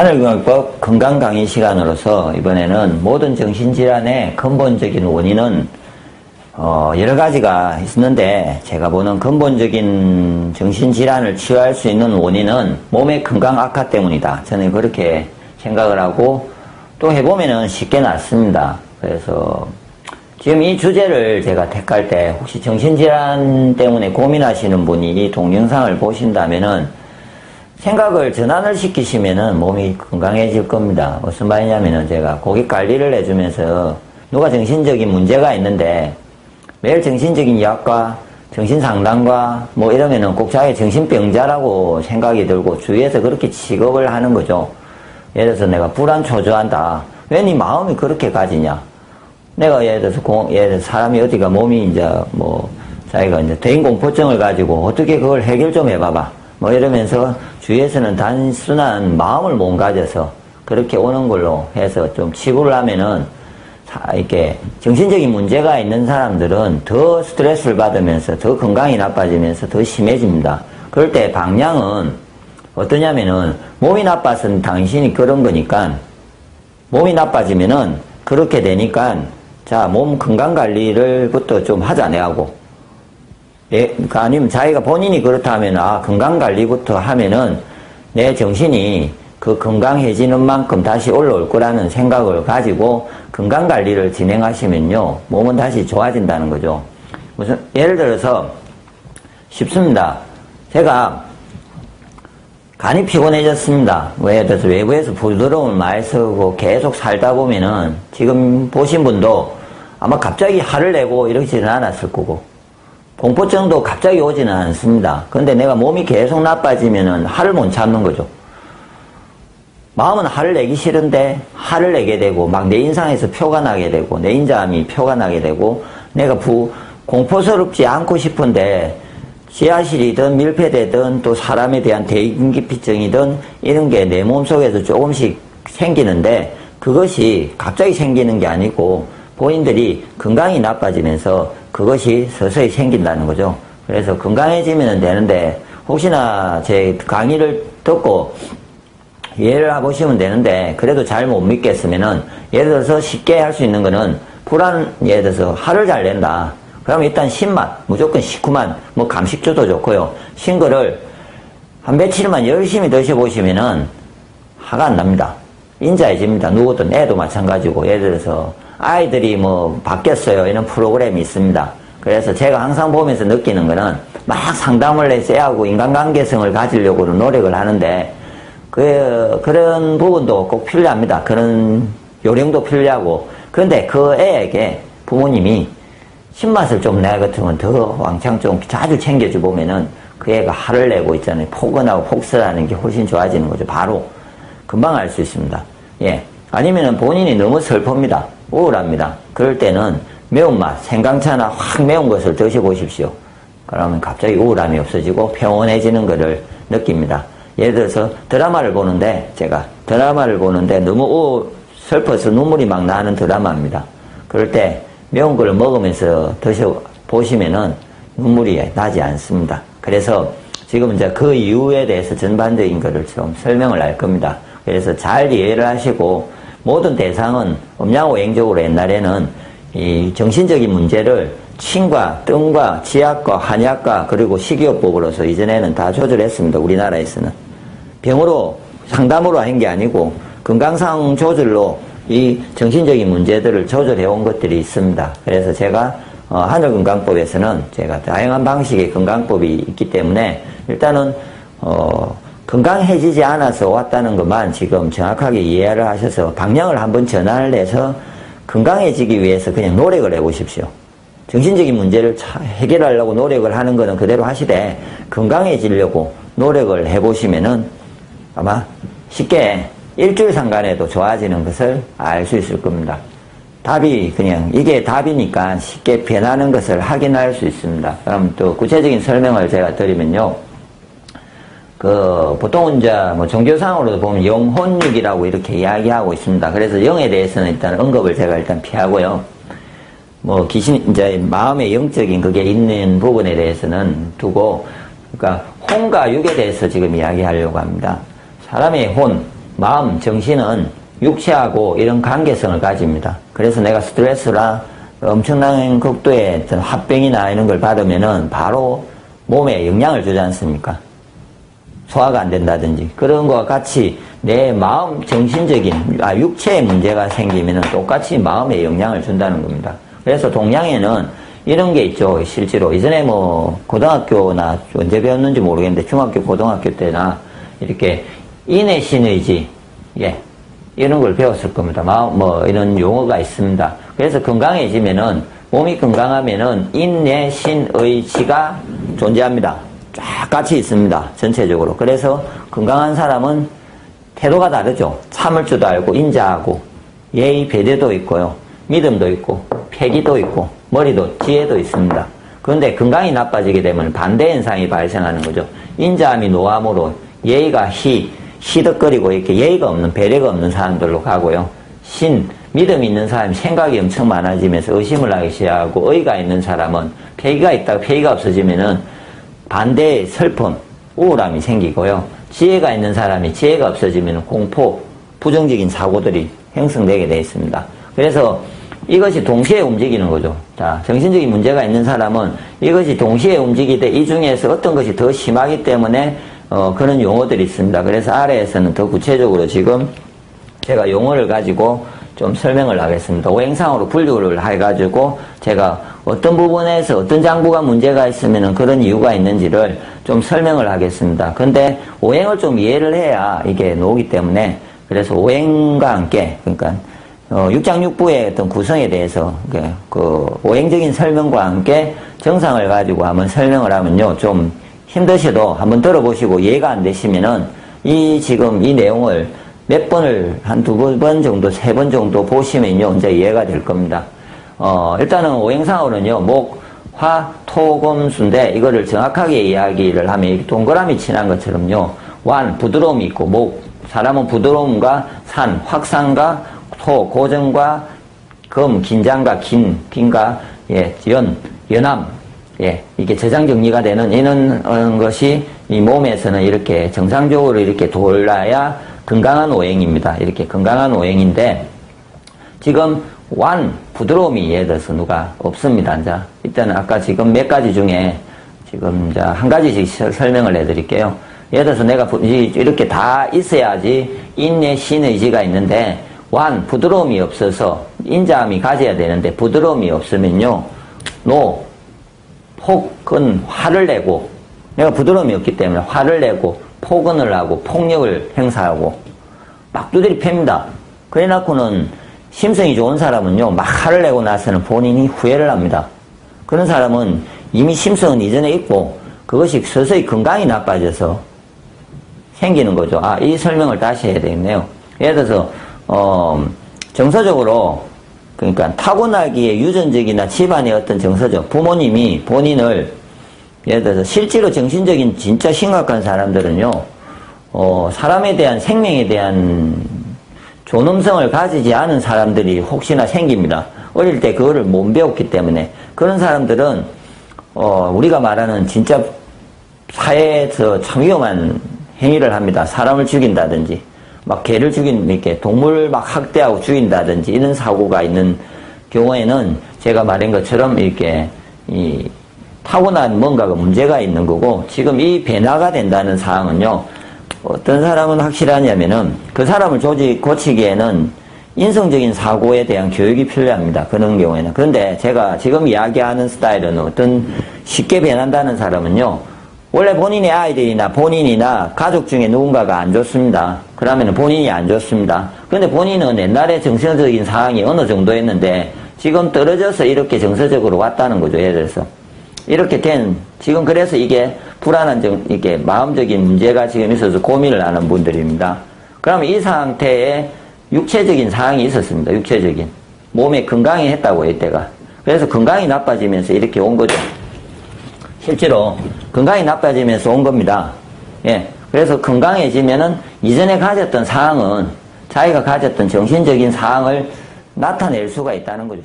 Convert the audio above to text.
하늘건강법 건강 강의 시간으로서 이번에는 모든 정신질환의 근본적인 원인은 여러 가지가 있는데, 제가 보는 근본적인 정신질환을 치유할 수 있는 원인은 몸의 건강 악화 때문이다. 저는 그렇게 생각을 하고, 또 해보면은 쉽게 낫습니다. 그래서 지금 이 주제를 제가 택할 때 혹시 정신질환 때문에 고민하시는 분이 이 동영상을 보신다면은 생각을 전환을 시키시면은 몸이 건강해질 겁니다. 무슨 말이냐면은 제가 고객 관리를 해주면서 누가 정신적인 문제가 있는데 매일 정신적인 약과 정신상담과 뭐 이러면은 꼭 자기 정신병자라고 생각이 들고 주위에서 그렇게 취급을 하는 거죠. 예를 들어서 내가 불안초조한다. 왜 네 마음이 그렇게 가지냐? 내가 예를 들어서 사람이 어디가 몸이 이제 뭐 자기가 이제 대인공포증을 가지고 어떻게 그걸 해결 좀 해봐봐. 뭐 이러면서 주위에서는 단순한 마음을 못 가져서 그렇게 오는 걸로 해서 좀 치부를 하면은 이렇게 정신적인 문제가 있는 사람들은 더 스트레스를 받으면서 더 건강이 나빠지면서 더 심해집니다. 그럴 때 방향은 어떠냐면은 몸이 나빠서 당신이 그런 거니까 몸이 나빠지면은 그렇게 되니까 자, 몸 건강 관리를부터 좀 하자 내하고. 그러니까 아니면 자기가 본인이 그렇다면 건강 관리부터 하면은 내 정신이 그 건강해지는 만큼 다시 올라올 거라는 생각을 가지고 건강 관리를 진행하시면요 몸은 다시 좋아진다는 거죠. 무슨 예를 들어서 쉽습니다. 제가 간이 피곤해졌습니다. 예를 들어서 외부에서 부드러움을 많이 쓰고 계속 살다 보면은 지금 보신 분도 아마 갑자기 화를 내고 이러지는 않았을 거고 공포증도 갑자기 오지는 않습니다. 근데 내가 몸이 계속 나빠지면은 화를 못 참는 거죠. 마음은 화를 내기 싫은데 화를 내게 되고 막 내 인상에서 표가 나게 되고 내 인자함이 표가 나게 되고 내가 공포스럽지 않고 싶은데 지하실이든 밀폐되든 또 사람에 대한 대인기피증이든 이런 게 내 몸속에서 조금씩 생기는데 그것이 갑자기 생기는 게 아니고 본인들이 건강이 나빠지면서 그것이 서서히 생긴다는 거죠. 그래서 건강해지면 되는데 혹시나 제 강의를 듣고 이해를 해보시면 되는데 그래도 잘 못 믿겠으면은 예를 들어서 쉽게 할 수 있는 거는 예를 들어서 화를 잘 낸다. 그러면 일단 신맛, 무조건 시큼한 뭐 감식주도 좋고요. 신 거를 한 며칠만 열심히 드셔보시면은 화가 안 납니다. 인자해집니다. 누구든 애도 마찬가지고 예를 들어서 아이들이 뭐 바뀌었어요. 이런 프로그램이 있습니다. 그래서 제가 항상 보면서 느끼는 거는 막 상담을 해서 애하고 인간관계성을 가지려고는 노력을 하는데 그런 부분도 꼭 필요합니다. 그런 요령도 필요하고 그런데 그 애에게 부모님이 신맛을 좀 내 같으면 더 왕창 좀 자주 챙겨주 보면은 그 애가 화를 내고 있잖아요. 포근하고 폭설하는 게 훨씬 좋아지는 거죠. 바로 금방 알 수 있습니다. 예. 아니면은 본인이 너무 슬픕니다. 우울합니다. 그럴 때는 매운맛, 생강차나 확 매운 것을 드셔보십시오. 그러면 갑자기 우울함이 없어지고 평온해지는 것을 느낍니다. 예를 들어서 드라마를 보는데 제가 드라마를 보는데 너무 슬퍼서 눈물이 막 나는 드라마입니다. 그럴 때 매운 걸 먹으면서 드셔보시면은 눈물이 나지 않습니다. 그래서 지금 이제 그 이유에 대해서 전반적인 것을 좀 설명을 할 겁니다. 그래서 잘 이해를 하시고 모든 대상은 음양오행적으로 옛날에는 이 정신적인 문제를 침과 뜸과 지약과 한약과 그리고 식이요법으로서 이전에는 다 조절했습니다. 우리나라에서는. 병으로 상담으로 한 게 아니고 건강상 조절로 이 정신적인 문제들을 조절해 온 것들이 있습니다. 그래서 제가 하늘건강법에서는 제가 다양한 방식의 건강법이 있기 때문에 일단은 건강해지지 않아서 왔다는 것만 지금 정확하게 이해를 하셔서 방향을 한번 전환을 해서 건강해지기 위해서 그냥 노력을 해보십시오. 정신적인 문제를 해결하려고 노력을 하는 거는 그대로 하시되 건강해지려고 노력을 해보시면은 아마 쉽게 일주일 상간에도 좋아지는 것을 알 수 있을 겁니다. 답이 그냥 이게 답이니까 쉽게 변하는 것을 확인할 수 있습니다. 그럼 또 구체적인 설명을 제가 드리면요. 보통 이제 뭐 종교상으로도 보면 영혼육이라고 이렇게 이야기하고 있습니다. 그래서 영에 대해서는 일단 언급을 제가 일단 피하고요. 뭐 귀신, 이제 마음의 영적인 그게 있는 부분에 대해서는 두고, 그러니까 혼과 육에 대해서 지금 이야기하려고 합니다. 사람의 혼, 마음, 정신은 육체하고 이런 관계성을 가집니다. 그래서 내가 스트레스나 엄청난 극도의 어떤 화병이나 이런 걸 받으면은 바로 몸에 영향을 주지 않습니까? 소화가 안 된다든지. 그런 것과 같이 내 마음, 정신적인, 육체에 문제가 생기면은 똑같이 마음에 영향을 준다는 겁니다. 그래서 동양에는 이런 게 있죠. 실제로. 이전에 뭐, 고등학교나 언제 배웠는지 모르겠는데, 중학교, 고등학교 때나 이렇게 인내신의지, 예. 이런 걸 배웠을 겁니다. 뭐, 이런 용어가 있습니다. 그래서 건강해지면은, 몸이 건강하면은 인내, 신, 의지가 존재합니다. 쫙 같이 있습니다. 전체적으로. 그래서 건강한 사람은 태도가 다르죠. 참을 줄도 알고, 인자하고, 예의, 배려도 있고요. 믿음도 있고, 패기도 있고, 머리도, 지혜도 있습니다. 그런데 건강이 나빠지게 되면 반대 현상이 발생하는 거죠. 인자함이 노함으로 예의가 시덕거리고 이렇게 예의가 없는, 배려가 없는 사람들로 가고요. 믿음이 있는 사람이 생각이 엄청 많아지면서 의심을 하기 시작하고, 의가 있는 사람은 패기가 있다가 패기가 없어지면은 반대의 슬픔, 우울함이 생기고요. 지혜가 있는 사람이 지혜가 없어지면 공포, 부정적인 사고들이 형성되게 되어 있습니다. 그래서 이것이 동시에 움직이는 거죠. 자, 정신적인 문제가 있는 사람은 이것이 동시에 움직이되 이 중에서 어떤 것이 더 심하기 때문에 그런 용어들이 있습니다. 그래서 아래에서는 더 구체적으로 지금 제가 용어를 가지고 좀 설명을 하겠습니다. 오행상으로 분류를 해가지고 제가 어떤 부분에서 어떤 장부가 문제가 있으면 그런 이유가 있는지를 좀 설명을 하겠습니다. 근데 오행을 좀 이해를 해야 이게 나오기 때문에 그래서 오행과 함께 그러니까 육장육부의 어떤 구성에 대해서 그 오행적인 설명과 함께 정상을 가지고 한번 설명을 하면요 좀 힘드셔도 한번 들어보시고 이해가 안 되시면은 지금 이 내용을 몇 번을 한 2번 정도, 3번 정도 보시면요 이제 이해가 될 겁니다. 일단은 오행상으로는요 목, 화, 토, 검, 수인데 이거를 정확하게 이야기를 하면 이렇게 동그라미 칠한 것처럼요 완, 부드러움이 있고 목, 사람은 부드러움과 산, 확산과 토, 고정과 검, 긴장과 긴과 연함, 이게 저장 정리가 되는 이런 것이 이 몸에서는 이렇게 정상적으로 이렇게 돌아야 건강한 오행입니다. 이렇게 건강한 오행인데 지금 부드러움이 예를 들어서 누가 없습니다. 자, 일단은 아까 지금 몇 가지 중에 지금 한 가지씩 설명을 해드릴게요. 예를 들어서 내가 이렇게 다 있어야지 인내, 신의지가 있는데 부드러움이 없어서 인자함이 가져야 되는데 부드러움이 없으면요 폭은 화를 내고 내가 부드러움이 없기 때문에 화를 내고 폭언을 하고 폭력을 행사하고 막 두드리 팹니다. 그래 놓고는 심성이 좋은 사람은요 막 화를 내고 나서는 본인이 후회를 합니다. 그런 사람은 이미 심성은 이전에 있고 그것이 서서히 건강이 나빠져서 생기는 거죠. 이 설명을 다시 해야 되겠네요. 예를 들어서 정서적으로 그러니까 타고나기에 유전적이나 집안의 어떤 정서적 부모님이 본인을 예를 들어서 실제로 정신적인 진짜 심각한 사람들은요 사람에 대한 생명에 대한 존엄성을 가지지 않은 사람들이 혹시나 생깁니다. 어릴 때 그거를 못 배웠기 때문에 그런 사람들은 우리가 말하는 진짜 사회에서 참 위험한 행위를 합니다. 사람을 죽인다든지 막 개를 이렇게 동물을 막 학대하고 죽인다든지 이런 사고가 있는 경우에는 제가 말한 것처럼 이렇게 타고난 뭔가가 문제가 있는 거고 지금 이 변화가 된다는 사항은요 어떤 사람은 확실하냐면은 그 사람을 고치기에는 인성적인 사고에 대한 교육이 필요합니다. 그런 경우에는. 그런데 제가 지금 이야기하는 스타일은 어떤 쉽게 변한다는 사람은요 원래 본인의 아이들이나 본인이나 가족 중에 누군가가 안 좋습니다. 그러면 본인이 안 좋습니다. 그런데 본인은 옛날에 정서적인 상황이 어느 정도였는데 지금 떨어져서 이렇게 정서적으로 왔다는 거죠. 예를 들어서. 이렇게 지금 그래서 이게 불안한 이게 마음적인 문제가 지금 있어서 고민을 하는 분들입니다. 그러면 이 상태에 육체적인 상황이 있었습니다. 육체적인. 몸에 건강이 했다고 이때가. 그래서 건강이 나빠지면서 이렇게 온 거죠. 실제로 건강이 나빠지면서 온 겁니다. 그래서 건강해지면은 이전에 가졌던 상황은 자기가 가졌던 정신적인 상황을 나타낼 수가 있다는 거죠.